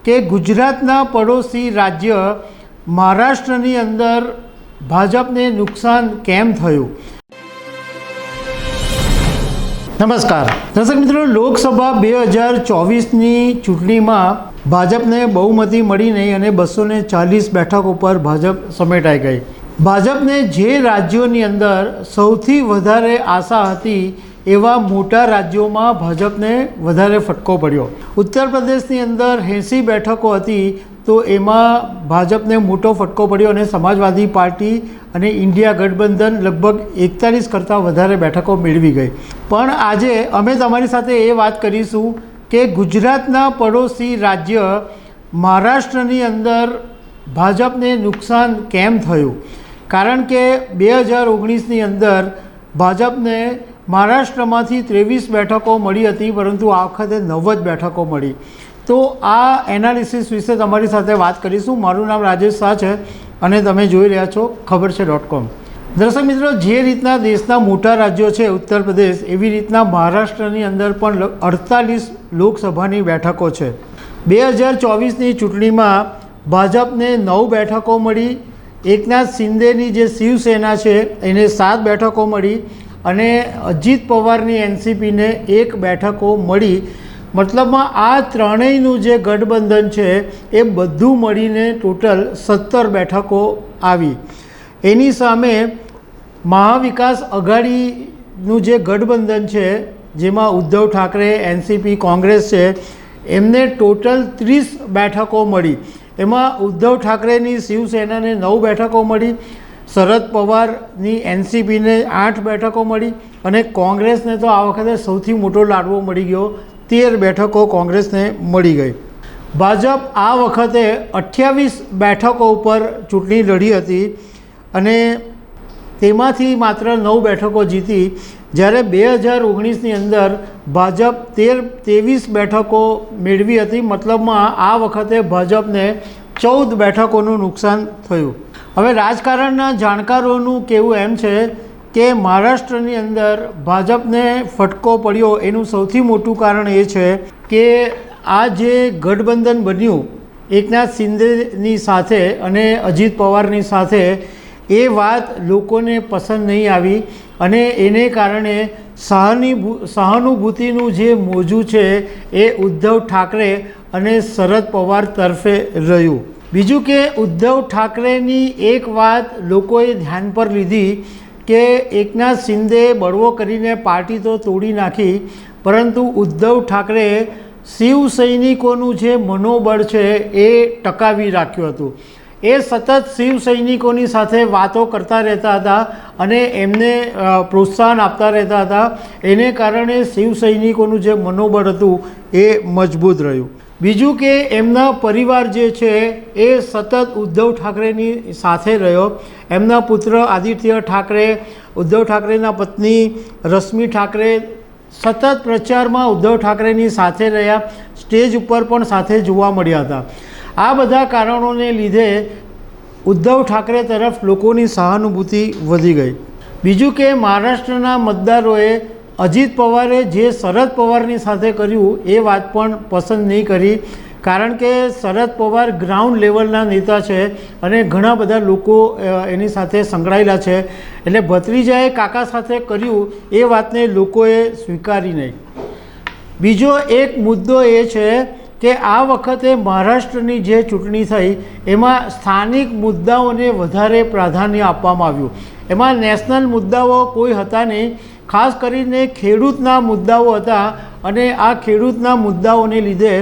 કે ગુજરાતના પડોશી રાજ્ય મહારાષ્ટ્રની અંદર ભાજપને નુકસાન કેમ થયું। નમસ્કાર દર્શક મિત્રો, લોકસભા 2024ની ચૂંટણીમાં ભાજપને બહુમતી મળી નહીં અને 240 બેઠકો પર ભાજપ સમેટાઈ ગઈ। ભાજપને જે રાજ્યોની અંદર સૌથી વધારે આશા હતી એવા મોટા રાજ્યોમાં ભાજપને વધારે ફટકો પડ્યો। ઉત્તર પ્રદેશની અંદર 80 બેઠકો હતી તો એમાં ભાજપને મોટો ફટકો પડ્યો અને સમાજવાદી પાર્ટી અને ઇન્ડિયા ગઠબંધન લગભગ 41 કરતાં વધારે બેઠકો મેળવી ગઈ। પણ આજે અમે તમારી સાથે એ વાત કરીશું કે ગુજરાતના પડોશી રાજ્ય મહારાષ્ટ્રની અંદર ભાજપને નુકસાન કેમ થયું। કારણ કે 2019ની અંદર ભાજપને મહારાષ્ટ્રમાંથી 23 બેઠકો મળી હતી, પરંતુ આ વખતે 9 જ બેઠકો મળી। તો આ એનાલિસિસ વિશે તમારી સાથે વાત કરીશું। મારું નામ રાજેશ શાહ છે અને તમે જોઈ રહ્યા છો ખબર છે.com। દર્શક મિત્રો, જે રીતના દેશના મોટા રાજ્યો છે ઉત્તર પ્રદેશ, એવી રીતના મહારાષ્ટ્રની અંદર પણ 48 લોકસભાની બેઠકો છે। 2024ની ચૂંટણીમાં ભાજપને 9 બેઠકો મળી। એકનાથ શિંદેની જે શિવસેના છે એને 7 બેઠકો મળી અને અજીત પવારની એનસીપીને 1 બેઠકો મળી। મતલબમાં આ ત્રણેયનું જે ગઠબંધન છે એ બધું મળીને ટોટલ 17 બેઠકો આવી। એની સામે મહાવિકાસ અઘાડીનું જે ગઠબંધન છે, જેમાં ઉદ્ધવ ઠાકરે, એનસીપી, કોંગ્રેસ છે, એમને ટોટલ 30 બેઠકો મળી। એમાં ઉદ્ધવ ઠાકરેની શિવસેનાને 9 બેઠકો મળી, શરદ પવારની એનસીપીને 8 બેઠકો મળી અને કોંગ્રેસને તો આ વખતે સૌથી મોટો લાડવો મળી ગયો, 13 બેઠકો કોંગ્રેસને મળી ગઈ। ભાજપ આ વખતે 28 બેઠકો ઉપર ચૂંટણી લડી હતી અને તેમાંથી માત્ર 9 બેઠકો જીતી, જ્યારે 2019ની અંદર ભાજપ 23 બેઠકો મેળવી હતી। મતલબમાં આ વખતે ભાજપને 14 બેઠકોનું નુકસાન થયું। હવે રાજકારણના જાણકારોનું કહેવું એમ છે કે મહારાષ્ટ્રની અંદર ભાજપને ફટકો પડ્યો એનું સૌથી મોટું કારણ એ છે કે આ જે ગઠબંધન બન્યું એકનાથ શિંદેની સાથે અને અજીત પવારની સાથે, એ વાત લોકોને પસંદ નહીં આવી અને એને કારણે સહાનુભૂતિનું જે મોજું છે એ ઉદ્ધવ ઠાકરે અને શરદ પવાર તરફે રહ્યું। બીજું કે ઉદ્ધવ ઠાકરેની એક વાત લોકોએ ધ્યાન પર લીધી કે એકનાથ શિંદે બળવો કરીને પાર્ટી તો તોડી નાખી, પરંતુ ઉદ્ધવ ઠાકરેએ શિવ સૈનિકોનું જે મનોબળ છે એ ટકાવી રાખ્યું હતું। એ સતત શિવ સૈનિકોની સાથે વાતો કરતા રહેતા હતા અને એમને પ્રોત્સાહન આપતા રહેતા હતા। એને કારણે શિવ સૈનિકોનું જે મનોબળ હતું એ મજબૂત રહ્યું। બીજું કે એમના પરિવાર જે છે એ સતત ઉદ્ધવ ઠાકરેની સાથે રહ્યો। એમના પુત્ર આદિત્ય ઠાકરે, ઉદ્ધવ ઠાકરેના પત્ની રશ્મિ ઠાકરે સતત પ્રચારમાં ઉદ્ધવ ઠાકરેની સાથે રહ્યા, સ્ટેજ ઉપર પણ સાથે જોવા મળ્યા હતા। આ બધા કારણોને લીધે ઉદ્ધવ ઠાકરે તરફ લોકોની સહાનુભૂતિ વધી ગઈ। બીજું કે મહારાષ્ટ્રના મતદારોએ અજીત પવારે જે શરદ પવારની સાથે કર્યું એ વાત પણ પસંદ નહીં કરી, કારણ કે શરદ પવાર ગ્રાઉન્ડ લેવલના નેતા છે અને ઘણા બધા લોકો એની સાથે સંકળાયેલા છે, એટલે ભત્રીજાએ કાકા સાથે કર્યું એ વાતને લોકોએ સ્વીકારી નહીં। બીજો એક મુદ્દો એ છે કે આ વખતે મહારાષ્ટ્રની જે ચૂંટણી થઈ એમાં સ્થાનિક મુદ્દાઓને વધારે પ્રાધાન્ય આપવામાં આવ્યું। એમાં નેશનલ મુદ્દાઓ કોઈ હતા નહીં, ખાસ કરીને ખેડૂતના મુદ્દાઓ હતા અને આ ખેડૂતના મુદ્દાઓને લીધે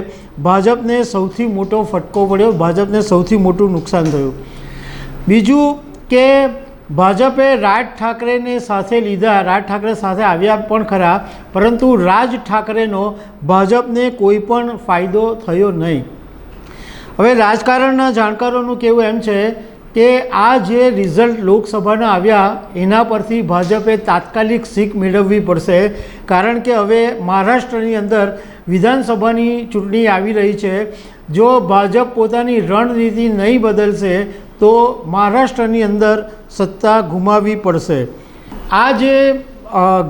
ભાજપને સૌથી મોટો ફટકો પડ્યો, ભાજપને સૌથી મોટું નુકસાન થયું। બીજું કે ભાજપે રાજ ઠાકરેને સાથે લીધા, રાજ ઠાકરે સાથે આવ્યા પણ ખરા, પરંતુ રાજ ઠાકરેનો ભાજપને કોઈ પણ ફાયદો થયો નહીં। હવે રાજકારણના જાણકારોનું કહેવું એમ છે કે આ જે રિઝલ્ટ લોકસભાના આવ્યા એના પરથી ભાજપે તાત્કાલિક શીખ મેળવવી પડશે, કારણ કે હવે મહારાષ્ટ્રની અંદર વિધાનસભાની ચૂંટણી આવી રહી છે। જો ભાજપ પોતાની રણનીતિ નહીં બદલશે તો મહારાષ્ટ્રની અંદર સત્તા ગુમાવવી પડશે। આ જે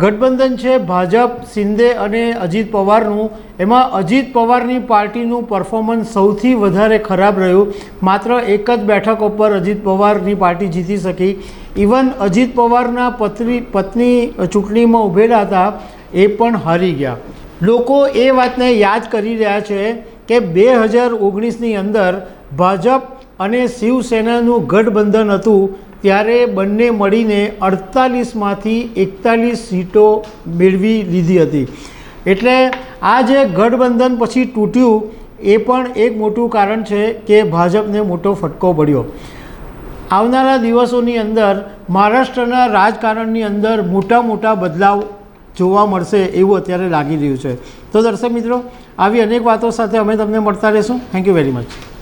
ગઠબંધન છે ભાજપ, શિંદે અને અજીત પવારનું. એમાં અજીત પવારની પાર્ટીનું પરફોર્મન્સ સૌથી વધારે ખરાબ રહ્યું. માત્ર એક જ બેઠકો પર અજીત પવારની પાર્ટી જીતી શકી. ઇવન અજીત પવારના પત્ની ચૂંટણીમાં ઊભેલા હતા, એ પણ હારી ગયા. લોકો એ વાતને યાદ કરી રહ્યા છે કે 2019ની અંદર ભાજપ અને શિવસેનાનું ગઠબંધન હતું, ત્યારે બંને મળીને 48માંથી 41 સીટો મેળવી લીધી હતી. એટલે આ જે ગઠબંધન પછી તૂટ્યું એ પણ એક મોટું કારણ છે કે ભાજપને મોટો ફટકો પડ્યો. આવનારા દિવસોની અંદર મહારાષ્ટ્રના રાજકારણની અંદર મોટા બદલાવ જોવા મળશે એવું અત્યારે લાગી રહ્યું છે. તો દર્શક મિત્રો, આવી અનેક વાતો સાથે અમે તમને મળતા રહીશું. Thank you very much.